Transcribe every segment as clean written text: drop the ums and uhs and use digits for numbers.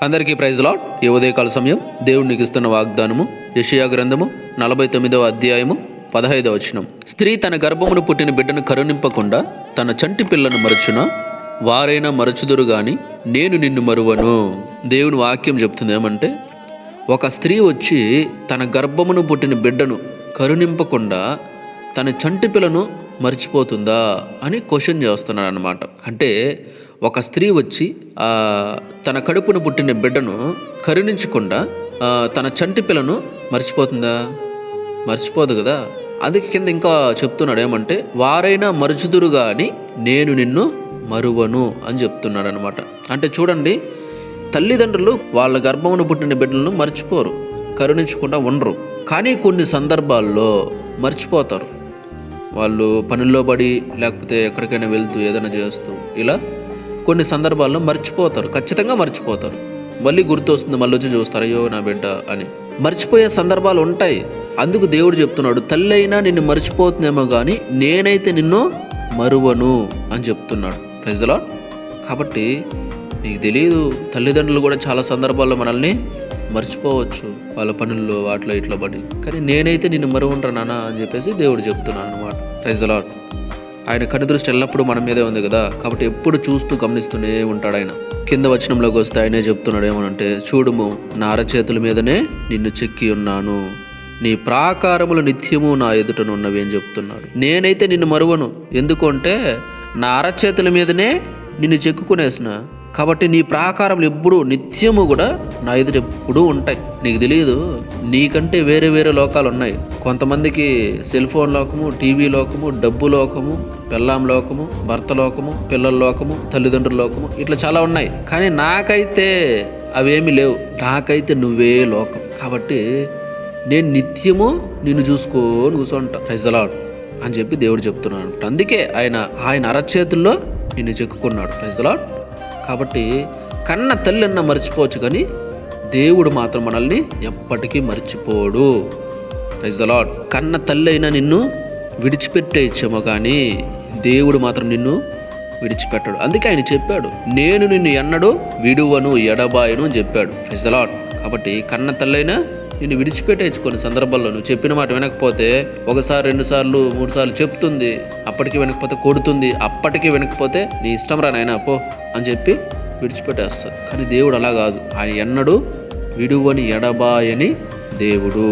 అందరికీ praise lord. ఈ ఉదయకాల సమయం దేవుడు నీకు ఇస్తున్న వాగ్దానము యెషయా గ్రంథము 49వ అధ్యాయము 15వ వచనం. స్త్రీ తన గర్భమును పుట్టిన బిడ్డను కరుణింపకుండా తన చంటి పిల్లను మరచున వారైనా మరచుదురు గాని నేను నిన్ను మరువను. దేవుని వాక్యం చెప్తుంది ఏమంటే, ఒక స్త్రీ వచ్చి తన గర్భమును పుట్టిన బిడ్డను కరుణింపకుండా తన చంటి పిల్లను మర్చిపోతుందా అని క్వశ్చన్ చేస్తున్నాడు అన్నమాట. అంటే ఒక స్త్రీ వచ్చి తన కడుపును పుట్టిన బిడ్డను కరుణించకుండా తన చంటి పిల్లను మర్చిపోతుందా? మర్చిపోదు కదా. అందుకే కింద ఇంకా చెప్తున్నాడు ఏమంటే, వారైనా మరచుదురు కానీ నేను నిన్ను మరువను అని చెప్తున్నాడు అనమాట. అంటే చూడండి, తల్లిదండ్రులు వాళ్ళ గర్భమును పుట్టిన బిడ్డలను మర్చిపోరు, కరుణించకుండా ఉండరు. కానీ కొన్ని సందర్భాల్లో మర్చిపోతారు. వాళ్ళు పనుల్లో పడి లేకపోతే ఎక్కడికైనా వెళ్తూ ఏదైనా చేస్తూ ఇలా కొన్ని సందర్భాల్లో మర్చిపోతారు, ఖచ్చితంగా మర్చిపోతారు. మళ్ళీ గుర్తు వస్తుంది, మళ్ళీ వచ్చి చూస్తారు, అయ్యో నా బిడ్డ అని. మర్చిపోయే సందర్భాలు ఉంటాయి. అందుకు దేవుడు చెప్తున్నాడు, తల్లి అయినా నిన్ను మర్చిపోతుందేమో కానీ నేనైతే నిన్ను మరువను అని చెప్తున్నాడు. Praise the Lord. కాబట్టి నీకు తెలియదు, తల్లిదండ్రులు కూడా చాలా సందర్భాల్లో మనల్ని మర్చిపోవచ్చు, వాళ్ళ పనుల్లో వాటిలో ఇట్లా పడి. కానీ నేనైతే నిన్ను మరువుంటాను నాన్న అని చెప్పేసి దేవుడు చెప్తున్నాను అనమాట. Praise the Lord. ఆయన కనుదృష్టి ఎల్లప్పుడూ మన మీదే ఉంది కదా, కాబట్టి ఎప్పుడు చూస్తూ గమనిస్తూనే ఉంటాడు ఆయన. కింద వచనంలోకి వస్తే ఆయనే చెప్తున్నాడు ఏమనంటే, చూడుము నా అరచేతుల మీదనే నిన్ను చెక్కి ఉన్నాను, నీ ప్రాకారములు నిత్యము నా ఎదుటనున్నవి అని చెప్తున్నాడు. నేనైతే నిన్ను మరువను, ఎందుకు అంటే నా అరచేతుల మీదనే నిన్ను చెక్కుకునేసిన, కాబట్టి నీ ప్రాకారములు ఎప్పుడు నిత్యము కూడా నా ఎదుట ఎప్పుడూ ఉంటాయి. నీకు తెలియదు, నీకంటే వేరే వేరే లోకాలు ఉన్నాయి. కొంతమందికి సెల్ ఫోన్ లోకము, టీవీ లోకము, డబ్బు లోకము, పెళ్ళాం లోకము, భర్త లోకము, పిల్లల లోకము, తల్లిదండ్రుల లోకము, ఇట్లా చాలా ఉన్నాయి. కానీ నాకైతే అవేమీ లేవు. నాకైతే నువ్వే లోకం. కాబట్టి నేను నిత్యము నిన్ను చూసుకొని కూర్చుంటా. ప్రైజ్ ది లార్డ్ అని చెప్పి దేవుడు చెప్తున్నాడు. అందుకే ఆయన అరచేతుల్లో నిన్ను చెక్కుకున్నాడు. Praise the Lord. కాబట్టి కన్న తల్లి అన్న మర్చిపోవచ్చు, కానీ దేవుడు మాత్రం మనల్ని ఎప్పటికీ మర్చిపోడు. Praise the lord. కన్న తల్లి అయినా నిన్ను విడిచిపెట్టేయచ్చేమో కానీ దేవుడు మాత్రం నిన్ను విడిచిపెట్టాడు. అందుకే ఆయన చెప్పాడు, నేను నిన్ను ఎన్నడూ విడువను ఎడబాయను అని చెప్పాడు. Praise the Lord. కాబట్టి కన్న తల్లి అయినా నిన్ను విడిచిపెట్టేయచ్చు. కొన్ని సందర్భాల్లో నువ్వు చెప్పిన మాట వినకపోతే, ఒకసారి 2 సార్లు 3 సార్లు చెప్తుంది, అప్పటికి వినకపోతే కొడుతుంది, అప్పటికి వినకపోతే నీ ఇష్టం రా నాయనా పో అని చెప్పి విడిచిపెట్టేస్తుంది. కానీ దేవుడు అలా కాదు. ఆయన ఎన్నడూ విడువని ఎడబాయని దేవుడు.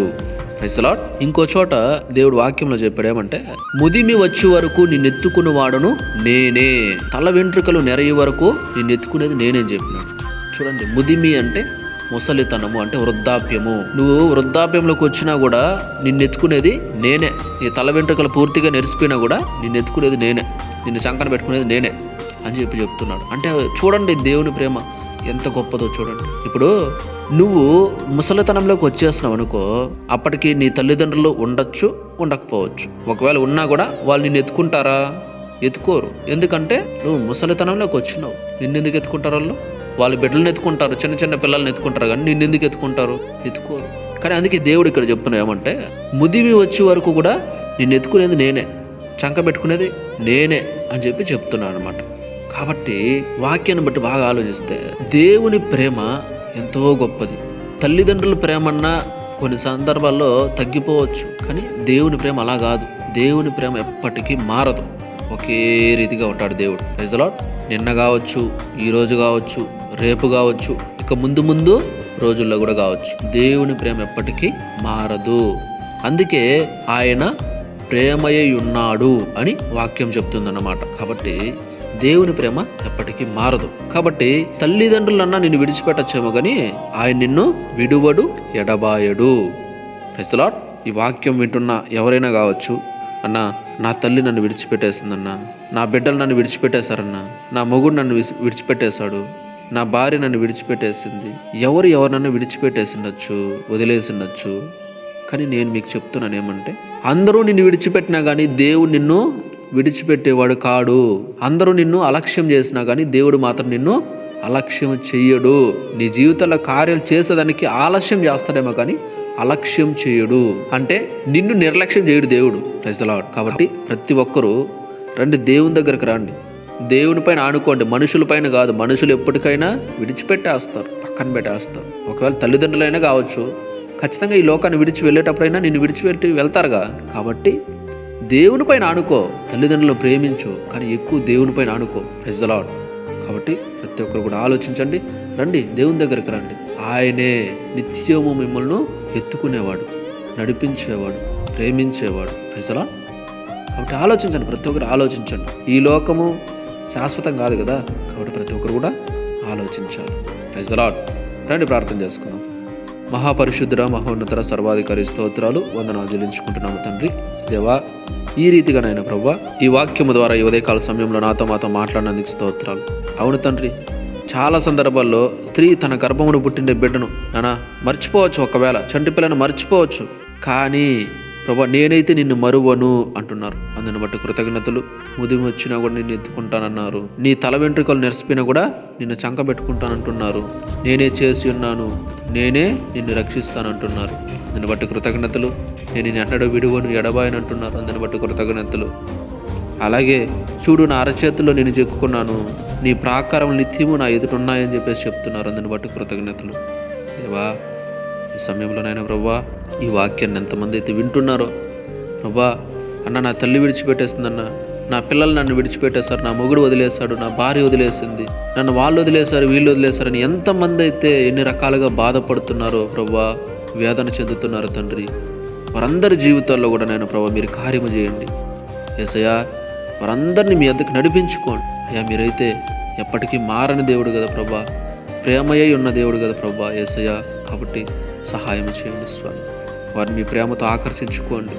Praise the Lord. ఇంకో చోట దేవుడు వాక్యంలో చెప్పాడు ఏమంటే, ముదిమి వచ్చే వరకు నిన్నెత్తుకుని వాడను నేనే, తల వెంట్రుకలు నెరయి వరకు నిన్నెత్తుకునేది నేనే అని చెప్పినాడు. చూడండి, ముదిమి అంటే ముసలితనము, అంటే వృద్ధాప్యము. నువ్వు వృద్ధాప్యంలోకి వచ్చినా కూడా నిన్నెత్తుకునేది నేనే. నీ తల వెంట్రుకలు పూర్తిగా నెరిసిపోయినా కూడా నిన్నెత్తుకునేది నేనే, నిన్ను చంకన పెట్టుకునేది నేనే అని చెప్పి చెప్తున్నాడు. అంటే చూడండి దేవుని ప్రేమ ఎంత గొప్పదో చూడండి. ఇప్పుడు నువ్వు ముసలితనంలోకి వచ్చేస్తున్నావు అనుకో, అప్పటికి నీ తల్లిదండ్రులు ఉండొచ్చు, ఉండకపోవచ్చు. ఒకవేళ ఉన్నా కూడా వాళ్ళు నిన్ను ఎత్తుకుంటారా? ఎత్తుకోరు. ఎందుకంటే నువ్వు ముసలితనంలోకి వచ్చినావు. నిన్నెందుకు ఎత్తుకుంటారు? వాళ్ళు బిడ్డలను ఎత్తుకుంటారు, చిన్న చిన్న పిల్లల్ని ఎత్తుకుంటారు, కానీ నిన్నెందుకు ఎత్తుకుంటారు? ఎత్తుకోరు. కానీ అందుకే దేవుడు ఇక్కడ చెప్తున్నా ఏమంటే, ముదిమి వచ్చే వరకు కూడా నిన్ను ఎత్తుకునేది నేనే, చంక పెట్టుకునేది నేనే అని చెప్పి చెప్తున్నాను అనమాట. కాబట్టి వాక్యాన్ని బట్టి బాగా ఆలోచిస్తే దేవుని ప్రేమ ఎంతో గొప్పది. తల్లిదండ్రుల ప్రేమన్నా కొన్ని సందర్భాల్లో తగ్గిపోవచ్చు, కానీ దేవుని ప్రేమ అలా కాదు. దేవుని ప్రేమ ఎప్పటికీ మారదు, ఒకే రీతిగా ఉంటాడు దేవుడు. Praise the Lord. నిన్న కావచ్చు, ఈరోజు కావచ్చు, రేపు కావచ్చు, ఇక ముందు రోజుల్లో కూడా కావచ్చు, దేవుని ప్రేమ ఎప్పటికీ మారదు. అందుకే ఆయన ప్రేమయ్య ఉన్నాడు అని వాక్యం చెప్తుందన్నమాట. కాబట్టి దేవుని ప్రేమ ఎప్పటికీ మారదు. కాబట్టి తల్లిదండ్రులన్నా నిన్ను విడిచిపెట్టచ్చేమో కానీ ఆయన నిన్ను విడువడు ఎడబాయడు. Praise the lord. ఈ వాక్యం వింటున్న ఎవరైనా కావచ్చు, అన్నా నా తల్లి నన్ను విడిచిపెట్టేసిందన్నా, నా బిడ్డలు నన్ను విడిచిపెట్టేశారన్నా, నా మొగుడు నన్ను విడిచిపెట్టేశాడు, నా భార్య నన్ను విడిచిపెట్టేసింది, ఎవరు నన్ను విడిచిపెట్టేసిండొచ్చు, వదిలేసిండొచ్చు. కానీ నేను మీకు చెప్తున్నాను ఏమంటే, అందరూ నిన్ను విడిచిపెట్టినా కానీ దేవుడు నిన్ను విడిచిపెట్టేవాడు కాడు. అందరూ నిన్ను అలక్ష్యం చేసినా కానీ దేవుడు మాత్రం నిన్ను అలక్ష్యం చెయ్యడు. నీ జీవితంలో కార్యాలు చేసేదానికి ఆలస్యం చేస్తాడేమో కానీ అలక్ష్యం చేయడు. అంటే నిన్ను నిర్లక్ష్యం చేయడు దేవుడు. Praise the Lord. కాబట్టి ప్రతి ఒక్కరూ రండి, దేవుని దగ్గరికి రండి, దేవుని పైన ఆనుకోండి, మనుషుల పైన కాదు. మనుషులు ఎప్పటికైనా విడిచిపెట్టేస్తారు. పక్కన పెట్టేస్తావు. ఒకవేళ తల్లిదండ్రులైనా కావచ్చు, ఖచ్చితంగా ఈ లోకాన్ని విడిచి వెళ్ళేటప్పుడైనా నిన్ను విడిచిపెట్టి వెళ్తారుగా. కాబట్టి దేవునిపైన ఆనుకో, తల్లిదండ్రులను ప్రేమించు, కానీ ఎక్కువ దేవునిపైన ఆనుకో. Praise the Lord. కాబట్టి ప్రతి ఒక్కరు కూడా ఆలోచించండి, రండి దేవుని దగ్గరికి రండి. ఆయనే నిత్యము మిమ్మల్ని ఎత్తుకునేవాడు, నడిపించేవాడు, ప్రేమించేవాడు. Praise the Lord. కాబట్టి ఆలోచించండి, ప్రతి ఒక్కరు ఆలోచించండి. ఈ లోకము శాశ్వతం కాదు కదా, కాబట్టి ప్రతి ఒక్కరు కూడా ఆలోచించాలి. Praise the Lord. రండి ప్రార్థన చేసుకుందాం. మహాపరిశుద్ధుడ, మహోన్నతర, సర్వాధికారి స్తోత్రాలు, వందనాలు చెల్లించుకుంటున్నాము తండ్రి. దేవా, ఈ రీతిగానైనా ప్రభువా ఈ వాక్యము ద్వారా ఈ ఉదయకాల సమయంలో మాతో మాట్లాడినందుకు స్తోత్రాలు. అవును తండ్రి, చాలా సందర్భాల్లో స్త్రీ తన గర్భమును పుట్టిన బిడ్డను మర్చిపోవచ్చు, ఒకవేళ చంటి పిల్లను మర్చిపోవచ్చు, కానీ ప్రభా నేనైతే నిన్ను మరువను అంటున్నారు. అందుని బట్టి కృతజ్ఞతలు. ముదిమి వచ్చినా కూడా నిన్ను ఎత్తుకుంటానన్నారు. నీ తల వెంట్రుకలు నెరసిపోయినా కూడా నిన్ను చంక పెట్టుకుంటానంటున్నారు. నేనే చేసి ఉన్నాను, నేనే నిన్ను రక్షిస్తానంటున్నారు. అందుని బట్టి కృతజ్ఞతలు. నేను నిన్ను ఎన్నడూ విడువను, ఎడబాయను అంటున్నారు. అందుని బట్టి కృతజ్ఞతలు. అలాగే చూడు, నా అరచేతుల్లో నేను చెక్కున్నాను, నీ ప్రాకారం నిత్యము నా ఎదుట ఉన్నాయని చెప్పేసి చెప్తున్నారు. అందుని బట్టి కృతజ్ఞతలు. దేవా, ఈ సమయంలోనైనా ప్రభా ఈ వాక్యాన్ని ఎంతమంది అయితే వింటున్నారో ప్రభా, అన్న నా తల్లి విడిచిపెట్టేస్తుందన్న, నా పిల్లలు నన్ను విడిచిపెట్టేశారు, నా మొగుడు వదిలేశాడు, నా భార్య వదిలేసింది, నన్ను వాళ్ళు వదిలేశారు, వీళ్ళు వదిలేశారని ఎంతమంది అయితే ఎన్ని రకాలుగా బాధపడుతున్నారో ప్రభా, వేదన చెందుతున్నారు తండ్రి. వారందరి జీవితాల్లో కూడా నేను ప్రభా మీరు కార్యము చేయండి యేసయ్యా. వారందరినీ మీ వద్దకు నడిపించుకోండి అయ్యా. మీరైతే ఎప్పటికీ మారని దేవుడు కదా ప్రభా, ప్రేమయ్య ఉన్న దేవుడు కదా ప్రభా యేసయ్యా. కాబట్టి సహాయం చేయండి స్వామి. వారిని మీ ప్రేమతో ఆకర్షించుకోండి.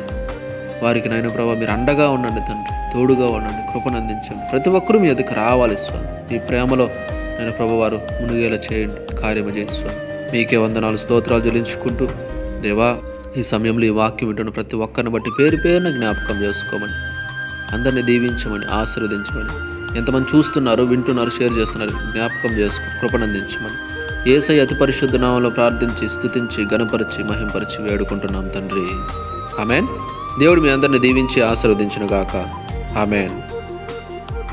వారికి నైనా ప్రభా మీరు అండగా ఉండండి తండ్రి, తోడుగా ఉండండి, కృపను అందించండి. ప్రతి ఒక్కరూ మీ వద్దకు రావాలి స్వామి. ఈ ప్రేమలో నేను ప్రభు వారు మునిగేలా చేయండి, కార్యము చేయండి స్వామి. మీకే వందనాలు, స్తోత్రాలు చెల్లించుకుంటూ దేవా, ఈ సమయంలో ఈ వాక్యం వింటున్న ప్రతి ఒక్కరిని బట్టి పేరు పేరున జ్ఞాపకం చేసుకోమని, అందరినీ దీవించమని, ఆశీర్వదించమని. ఎంతమంది చూస్తున్నారు, వింటున్నారు, షేర్ చేస్తున్నారు, జ్ఞాపకం చేసుకో, కృపనందించమని యేసయ్య అతి పరిశుద్ధ నామములో ప్రార్థించి, స్తుతించి, ఘనపరిచి, మహింపరిచి వేడుకుంటున్నాం తండ్రి. ఆమేన్. దేవుడు మీ అందరిని దీవించి ఆశీర్వదించును గాక. ఆమేన్.